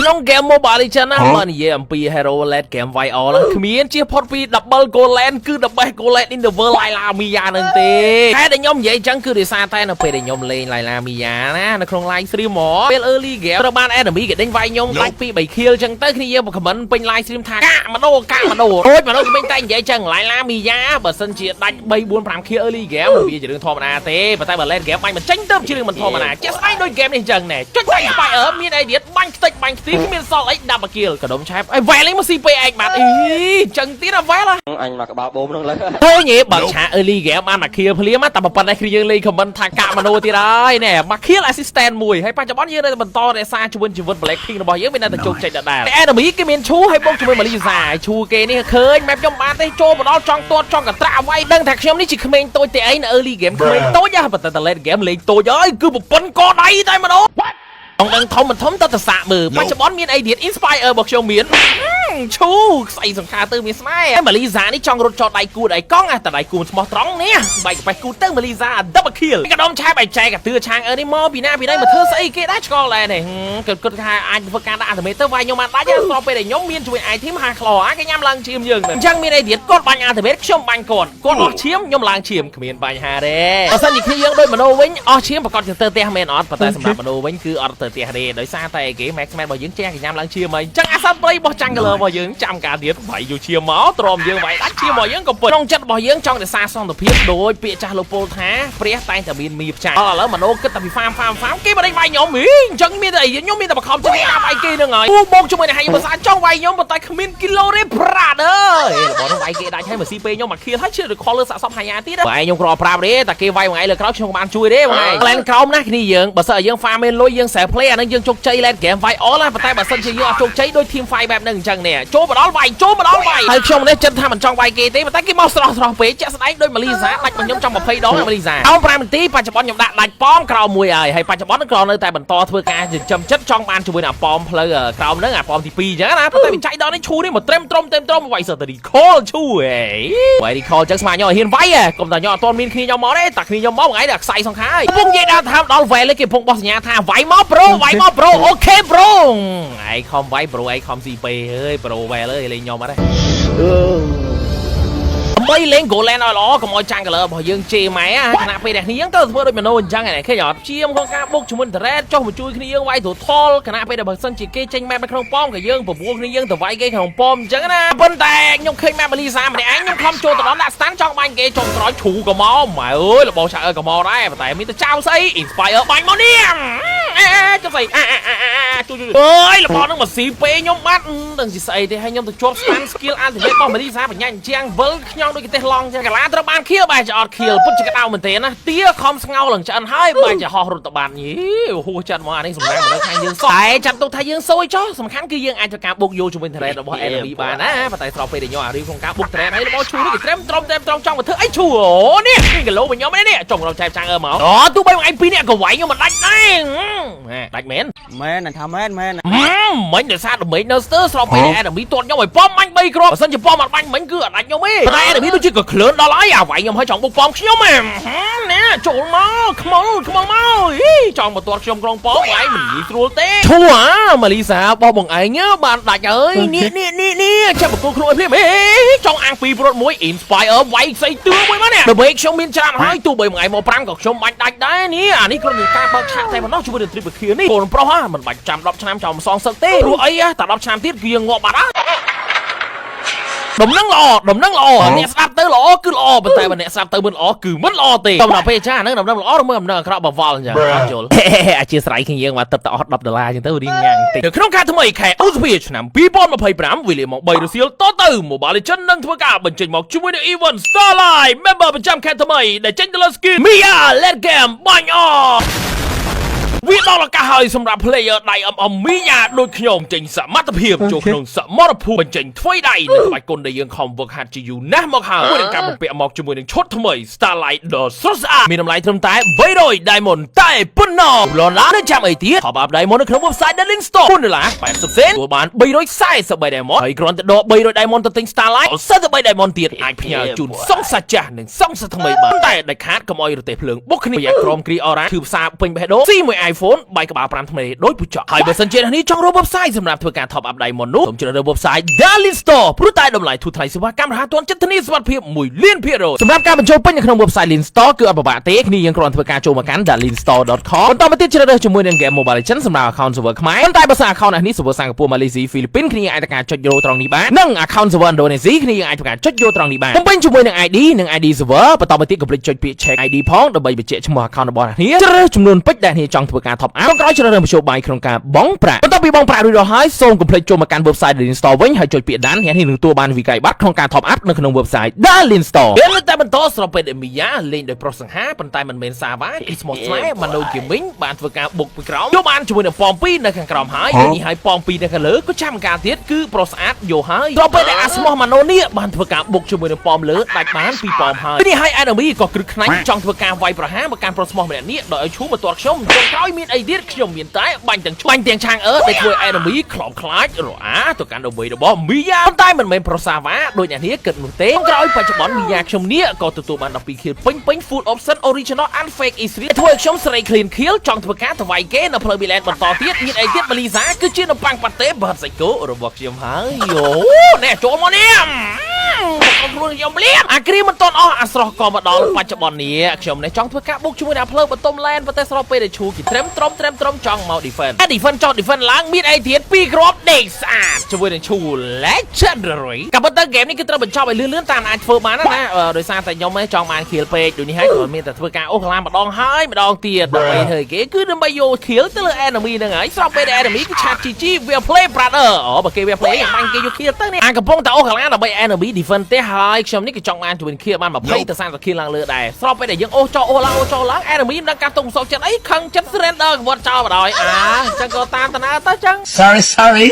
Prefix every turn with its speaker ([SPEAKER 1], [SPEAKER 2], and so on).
[SPEAKER 1] ក្នុង game Mobile Legends ណាមកនិយាយអំពី Hero Led Game Viol គ្មានជាផុតពី Double Goland គឺ The Best Goland in the World ឡៃឡាមីយ៉ានឹងទេតែដែលខ្ញុំនិយាយចឹងគឺដោយសារតែនៅពេលដែលខ្ញុំលេងឡៃឡាមីយ៉ាណានៅក្នុង live stream មកពេល early game ត្រូវបាន enemy គេដេញវាយខ្ញុំដាច់ពី3 kill ចឹងទៅគ្នាយើងមក comment ពេញ live stream ថាកាក់ម្ដងរួចម្ដងគេតែនិយាយចឹងឡៃឡាមីយ៉ាបើសិនជាដាច់3 4 5 kill early game វាជារឿងធម្មតាទេប៉ុន្តែបើ late game បាញ់មិនចេញទៅជារឿងមិនធម្មតាជាក់ស្ដែងដូច game នេះចឹងណែចុចតែ Spire មានអីទៀតបាញ់ខ្ទេចបាញ់ខ្ទីគ្មានសល់អី double kill កដុំឆែបអីវ៉ែលេងមក CPX បាត់អីចឹងទៀតអាវ៉ែឡាអ
[SPEAKER 2] ញមកក្បាលបូមហ្នឹងលើ
[SPEAKER 1] ឃើញទេបើឆា early game បានមក kill ភ្លាមតែប៉ុណ្ណេះគ្នាយើងលេង comment ថាកាក់មនោទៀតហើយណែមក kill assistant មួយហើយបច្ចុប្បន្នយើងនៅបន្តរក្សាជីវិត Blackpink របស់យើងមានតែជោគជ័យដដែលតែ enemy គេមានឈូហើយបងជាមួយ Melisa ឈូគេនេះឃើញ map ខ្ញុំបានទេចូលមកដល់ចង់ទាត់ចង់កត្រាក់អ្វីដឹងថាខ្ញុំនេះជាក្មេងតូចទេអីនៅ early game ក្មេងតូចហ៎ប៉ុន្តែ late game លេងតូចហើយគឺប្រពន្ធកដៃតែម្ដងអង្គដឹងធំមិនធំទៅតសាក់មើលបច្ចុប្បន្នមានអីទៀត inspire របស់ខ្ញុំមានឈូស្អីសង្ខាទៅមានស្នេហ៍ Melisa នេះចង់រត់ចោលដៃគូដៃកង់តែដៃគូស្មោះត្រង់នេះបែកបេះគូទៅ Melisa double kill កដុំឆែបឲ្យចែកទឿឆាងអើនេះមកពីណាមកធ្វើស្អីគេដែរឆ្កល់ដែរនេះគិតថាអាចធ្វើការដាក់ ultimate ទៅវាយខ្ញុំបានដាច់ស្របពេលដែលខ្ញុំមានជួយ item ហាខ្លោគេញ៉ាំឡើងឈាមយើងអញ្ចឹងមានអីទៀតគាត់បាញ់ ultimate ខ្ញុំបាញ់គាត់អស់ឈាមខ្ញុំឡើងឈាមគ្មានបញ្ហាទេបើសិនជាគ្នាយើងដូចមនោវិញអស់ឈាមប្រកាសទៅផ្ទះមែនអត់ប៉ុន្តែសម្រាប់មនោវិញគឺអត់ទៅផ្ទះទេដោយសារតែគេ max man របស់យើងចេះគេញ៉ាំឡើងឈាមហើយអញ្ចឹងអាសាប្រៃរបស់ Jungler របស់យើងចាំការទៀតវាយយកឈាមមកទ្រាំយើងវាយដាច់ឈាមរបស់យើងក៏ពិតក្នុងចិត្តរបស់យើងចង់រក្សាសន្តិភាពដោយពាក្យចាស់លោកពលថាព្រះតែងតែមានមីផ្ចាឥឡូវមនោគិតតែពី farm គេមិនដេញវាយខ្ញុំអញ្ចឹងមានតែអីខ្ញុំមានតែបខំចិត្តការវាយគេហ្នឹងហើយបងជាមួយនឹងហើយភាសាចង់វាយខ្ញុំប៉ុន្តែគ្មានគីឡូទេប្រាដអើយរបស់នោះវាយគេដាច់ហើយមកស៊ីពេខ្ញុំមកខៀលហើយជឿ recall លើសាកសពហាយ៉ាទៀតបើឯងខ្ញុំក្រប្រាប់ទេតែគេវាយមួយថ្ងៃលើក្រោយខ្ញុំបានជួយទេបងឯងឡែនក្រោមណាគ្នាយើងបើសិនឲ្យយើង farm មានលុយយើង sell play អាហ្នឹងយើងជោគជ័យ late game វាយ all ប៉ុន្តែបើសិនជាយើងអត់ជោគជ័យដូច team fight បែបហ្នឹងអញ្ចឹងនេះចូលមកដល់វាយហើយខ្ញុំនេះចិត្តថាមិនចង់វាយគេទេប៉ុន្តែគេមកស្រស់ពេកចាក់ស្ដែងដូច Melisa ដាច់មកខ្ញុំចង់20ដង Melisa អោ5នាទីបច្ចុប្បន្នខ្ញុំដាក់ដាច់ប៉មក្រោមមួយហើយបច្ចុប្បន្នក្រោមនៅតែបន្តធ្វើការចិញ្ចឹមចិត្តចង់បានជាមួយនឹងប៉មផ្លូវក្រោមហ្នឹងអាប៉មទី2អញ្ចឹងណាប៉ុន្តែវាចៃដងនេះឈូនេះមកត្រឹមវាយសតរី call ឈូហេវាយ call ចឹងស្មាញខ្ញុំឲ្យហ៊ានវាយកុំតែខ្ញុំអត់ទាន់មានគ្នាខ្ញុំមកទេតែគ្នាខ្ញុំមកថ្ងៃនេះខ្សែសង្ខាហើយពុំនិយាយដល់ថាដល់វ៉ែលេគេពុំបោះសញ្ញាថាវាយមក bro អូខេ bro ឯខំវាយ bro ឯខំស៊ីពេអើយ bro វ៉ែលើលេងខ្ញុំអត់ទេបីលេង Goland ឲ្យល្អកុំឲ្យ Jungler របស់យើងជេរម៉ែខណៈពេលដែលគ្នាយើងទៅធ្វើដូចមនោអញ្ចឹងឃើញអត់ជាមក្នុងការបុកជាមួយ Thread ចុះមកជួយគ្នាយើងវាយទូថលខណៈពេលដែលបើសិនជាគេចេញ map នៅក្នុងប៉មក៏យើងប្រពោះគ្នាយើងទៅវាយគេក្នុងប៉មអញ្ចឹងណាប៉ុន្តែខ្ញុំឃើញ map Melisa ម្នាក់ឯងខ្ញុំខំចូលទៅដល់ដាក់ stand ចង់បាញ់គេចុងក្រោយឈូក៏មកម៉ែអើយរបស់ឆាក៏មកដែរប៉ុន្តែមានតែចៅស្អី Inspire បាញ់មកនេះចុះស្អីជួយអើយរបស់នឹងមកស៊ីពេខ្ញុំបាត់ដឹងជាស្អីទេហើយខ្ញុំទៅជាប់ stand skill ultimate របស់ Melisa បញ្ញាជាងវិលខ្ញុំដូចគេឡងចឹងកាឡាត្រូវបានខៀលបែរជាអត់ខៀលពុតជាក្តៅមែនទេណាទាខំស្ងោឡើងឆ្អិនហើយបែរជាហោះរត់ទៅបានយីហួសចិត្តមកអានេះសំណាងមនុស្សខាងយើងសោះតែចាត់ទុកថាយើងសួយចុះសំខាន់គឺយើងអាចធ្វើការបុកយកជាមួយ Thread របស់ enemy បានណាប៉ុន្តែស្របពេលដែលខ្ញុំអារីក្នុងការបុក Thread ហើយរបស់ឈូនេះគេត្រឹមចង់មកធ្វើអីឈូអូនេះគីឡូរបស់ខ្ញុំនេះចុងរកចែបចាំងមកអូទោះបីមួយឯងពីរនាក់ក៏វាយខ្ញុំមិនដាច់ដែរដាច់មែនថ
[SPEAKER 2] ាមែន
[SPEAKER 1] មិញដោយសារដមេញនៅស្ទើស្របពេលដែល enemy ទាត់ខ្ញុំឲ្យប៉មបាញ់3គ្រាប់បើសិនជាប៉មអត់បាញ់មិញគឺអត់ដាច់ខ្ញុំទេតែ enemy ដូចជាក៏ក្លឿនដល់ហើយអាវាយខ្ញុំឲ្យចង់បុកប៉មខ្ញុំណែចូលមកខ្មុំមកចង់មកទាត់ខ្ញុំក្រុងប៉មវាយមិនងាយស្រួលទេឈួរMelisa បោះបងឯងបានដាច់ហើយនេះចាប់បកគោខ្លួនឲ្យភ្លាមចង់អាំងពីព្រួតមួយ Inspire វាយផ្សេងទឿមួយមកនេះដើម្បីខ្ញុំមានច្រើនហើយទោះបីមួយថ្ងៃមក5ក៏ខ្ញុំបាញ់ដាច់ដែរនេះអានេះគ្រាន់តែការបើកឆាកតែប៉ុណ្ណោះជាមួយនឹង Triple Kill នេះកូនប្រុសមិនបាច់ចាំ10ឆ្នាំចោលមកសងសឹកទេព្រោះអីតែ10ឆ្នាំទៀតគឺយើងងាប់បាត់ហើយដំណឹងល្អអ្នកស្ដាប់ទៅល្អគឺល្អប៉ុន្តែបើអ្នកស្ដាប់ទៅមិនល្អគឺមិនល្អទេតំណាពេលចាហ្នឹងដំណឹងល្អឬមិនដំណឹងអាក្រក់បវល់អញ្ចឹងអត់យល់អធិស្ឋានគ្នាយើងមកទឹកទៅអស់$10អញ្ចឹងទៅរៀងញ៉ាំងតិចនៅក្នុងការថ្មីខែឧសភាឆ្នាំ2025វិលៀមក3រសៀលតទៅ Mobile Legends នឹងធ្វើការបញ្ចេញមកជាមួយនឹង Event Starlight Member ប្រចាំខែថ្មីដែលចេញទៅលើ skin Mia Let Game បាញ់អវាដល់ឱកាសហើយសម្រាប់ player ដៃមីយ៉ាដូចខ្ញុំចេញសមត្ថភាពចូលក្នុងសមរភូមិបញ្ចេញធ្វើដៃនៅក្បាច់គុណដែលយើងខំវឹកហាត់ជាយូរណាស់មកហើយនឹងការបំពាក់មកជាមួយនឹងឈុតថ្មី Starlight ដ៏ស្រស់ស្អាតមានតម្លៃត្រឹមតែ$300 Diamond តែប៉ុណ្ណោះលន់ឡានចាំអីទៀត Top up Diamond នៅក្នុង website Darling Store $4.80ទទួលបាន343 Diamond ហើយគ្រាន់តែដក300 Diamond ទៅទិញ Starlight 43 Diamond ទៀតអាចផ្ញើជូនសង្សាចាស់និងសង្សាថ្មីបានតែដាច់ខាតកុំឲ្យរទេះភ្លើងបុកគ្នាប្រយ័ត្នក្រុមគ្រីអរ៉ាគឺផ្សារពេញបេះដូងស៊ីមួយ iPhone 3ក្បាល5ថ្មីដូចពូចកហើយបើសិនជានេះចង់រក website សម្រាប់ធ្វើការ top up ដៃមុននោះសូមជ្រើសរើស website Darlin Store ព្រោះតែតម្លៃធូរថ្លៃសេវាកម្មរហ័សទាន់ចិត្តធានាសុវត្ថិភាព1,000,000%សម្រាប់ការបញ្ចូលពេញនៅក្នុង website Darlin Store គឺអត់ពិបាកទេគ្នាយើងគ្រាន់ធ្វើការចូលមកកាន់ darlinstore.com បន្តមកទៀតជ្រើសរើសជាមួយនឹង game Mobile Legends សម្រាប់ account server ខ្មែរប៉ុន្តែបើសិន account នេះ server សិង្ហបុរី Malaysia Philippines គ្នាអាចធ្វើការចុចយកត្រង់នេះបាននិង account server Indonesia គ្នាអាចធ្វើការចុចយកត្រង់នេះបានបំពេញជាមួយនឹង ID និង ID server បន្តមកទៀតកុំភ្លេចចុចពាក្យ check ID ផងដើម្បីបញ្ជាក់ឈ្មោះ account របស់អ្នកជ្រើសរើសចំនួនពេជ្រដែលអ្នកចង់ធ្វើការ top up ក្រោយជ្រើសរើសមធ្យោបាយក្នុងការបង់ប្រាក់បន្ទាប់ពីបង់ប្រាក់រួចរាល់ហើយសូមកុំភ្លេចចូលមកកាន់ website Darlin Store វិញហើយចុចពាក្យដានអ្នកនឹងទទួលបានវិក័យប័ត្រក្នុងការ top up នៅក្នុង website Darlin Store ពេលតែបន្តស្របពេលដែលមីយ៉ាលេងដោយប្រុសសង្ហាប៉ុន្តែមិនមែនសាវ៉ា Small Slash បាននៅជាមីងបានធ្វើការបុកពីក្រោមយកបានជាមួយនឹងប៉ង2នៅខាងក្រោមហើយនេះហើយប៉ង2នៅខាងលើក៏ចាំការទៀតគឺប្រុសស្អាតយកហើយស្របពេលដែលអាស្មោះម៉ាណូនេះបានធ្វើការបុកជាមួយនឹងប៉មលើដាច់បានពីប៉មហើយនេះហើយ enemy ក៏គ្រឹះខ្នាញ់ចង់ធ្វើការវាយប្រហារមកកាន់ប្រុសស្មោះម្នាក់នេះដោយឲ្យឈូមកទាត់ខ្ញុំចុងក្រោយមានអីទៀតខ្ញុំមានតែបាញ់ទាំងឆាងដែលធ្វើ enemy ខ្លោមខ្លាចរអាទៅកាន់ដើម្បីរបស់មីយ៉ាប៉ុន្តែមិនមែនប្រុសសាវ៉ាដូចអ្នកនេះគិតនោះទេក្រោយបច្ចុប្បន្នមីយ៉ាខ្ញុំនេះក៏ទទួលបាន12 kill ពេញ full option original and fake easily ធ្វើឲ្យខ្ញុំស្រី clean kill ចង់ធ្វើការទៅវាយគេនៅផ្លូវ Milan បន្តទៀតមានអីទៀត Melisa គឺជានំប៉័ងប៉ាតេបើសាច់គោរបស់ខ្ញុំហើយយោណែចូលមកនេះខ្លួនខ្ញុំលៀមអាគ្រីមិនតន់អស់អាស្រស់ក៏មកដល់បច្ចុប្បន្ននេះខ្ញុំនេះចង់ធ្វើការបុកជាមួយអ្នកផ្លូវបតុម Land ប៉ុន្តែស្របពេលដែលឈូគេត្រឹមចង់មក defend defend ចង់ defend ឡើងមានអីទៀត2គ្រាប់ដេកស្អាតជាមួយនឹងឈូ legendary ក៏ប៉ុន្តែហ្គេមនេះគឺត្រូវបញ្ចប់ឲ្យលឿនតាមអាចធ្វើបានណាដោយសារតែខ្ញុំចង់បាន kill ពេកដូចនេះហើយក៏មានតែធ្វើការអូសខ្លាម្ដងហើយម្ដងទៀតដើម្បីធ្វើគេគឺដើម្បីយក kill ទៅលើ enemy ហ្នឹងហើយស្របពេលដែល enemy គឺឆាត GG វា play brother បើគេវា play បាញ់គេយក kill ទៅនេះអាកំពុងតែអូសខ្លាដើម្បី enemy defend ទេហើយខ្ញុំនេះក៏ចង់បានជួយ kill បាន20ទៅ30 kill ឡើងលើដែរស្របពេលដែលយើងអូសចោលឡើង enemy មិនដឹងការទុកសោកចិត្តអីខឹងចិត្ត surrender កវត្តចោលបណ្ដោយអញ្ចឹងក៏តាមតាណាទៅចឹង
[SPEAKER 3] Sorry